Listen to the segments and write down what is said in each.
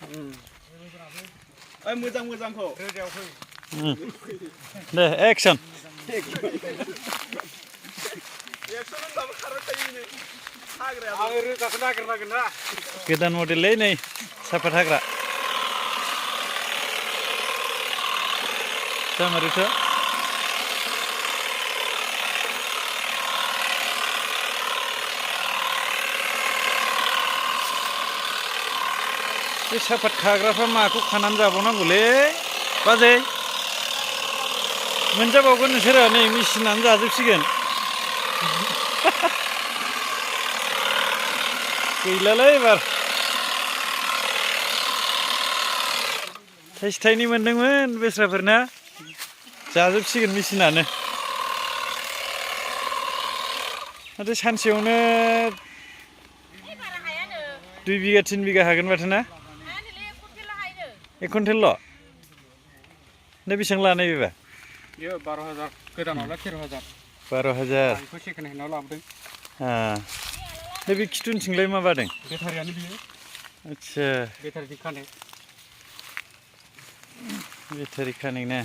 ओइ मोजांखौ रोजायाव फै दे एक्सन होनबाबो खारबाय थायो हाग्राया आं रोजाखौ नागिरनांगोन ना गोदान मडेलै नै सापात हाग्रा जामारोथ' बे सापात खाग्राफ्रा माखौ खानानै जाबावनांगौलै बाजै मोनजाबावगोन नोंसोरो नै मेसिनानो जाजोबसिगोन गैलालै एबार थाइसे थाइनै मोनदोंमोन बेस्राफोरना जाजोबसिगोन मेसिनानो माथो सानसेयावनो 2 बिगा 3 बिगा हागोन माथो ना 1 कुन्टेल ल' दा बेसेबां लानाय बेबा बेयो 12,000 गोदानावलाय 13,000 12,000 बेखौ सेकेन्ड हेन्डआव लाबोदों दा बे खिथुनथिंलाय माबादों बेटारियानो बियो आच्छा बेटारि कानेक्ट बेटारि कानेक्ट ना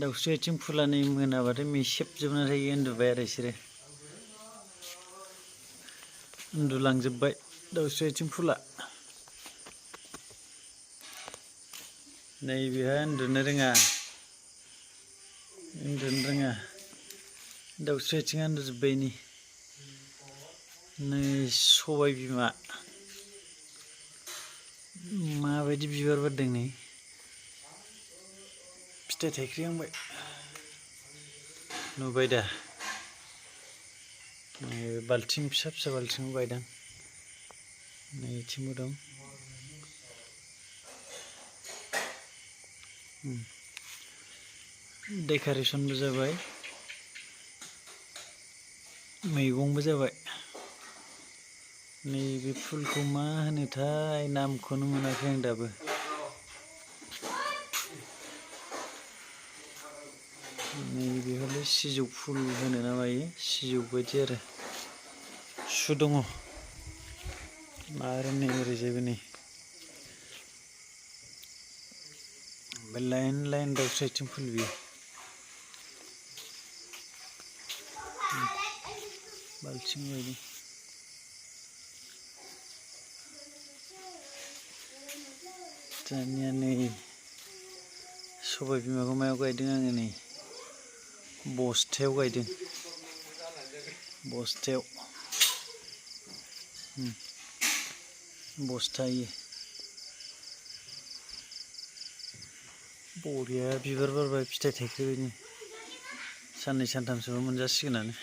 दाउस्रि आथिं फुलानै मोनाबाथाय मेसेबजोबना थायो उन्दुबाय आरो बिसोरो उन्दुलांजोब्बाय दाउस्रि आथिं फुला नै बेहा उन्दुनो रोङा दाउस्रि आथिङा उन्दुजोब्बाय नै सबाय बिमा माबायदि बिबार बारदों नै फिथाइ थाइख्रिहांबाय नुबाय दा बाल्थिं फिसा फिसा बाल्थिङाव गायदों नै इथिंबो दं डेक'रेसनबो जाबाय मैगंबो जाबाय नैबे फुलखौ मा होनोथाय नामखौनो मोनाखै आं दाबो नैबे हले सिजौ फुल होनो ना मायो सिजौ बायदि आरो सु दङ आरो नै ओरैजायबो नै लाइन लाइन दाउस्रि आथिं फुल बियो बाल्थिं बायदि दानिया नै सबाय बिमाखौ मायाव गायदों आङो नै बस्थायाव गायदों बस्थायाव बस्था इयो बरिया बिबार बारबाय फिथाइ थाइख्रिबाय नै साननै सानथामसोबा मोनजासिगोनानो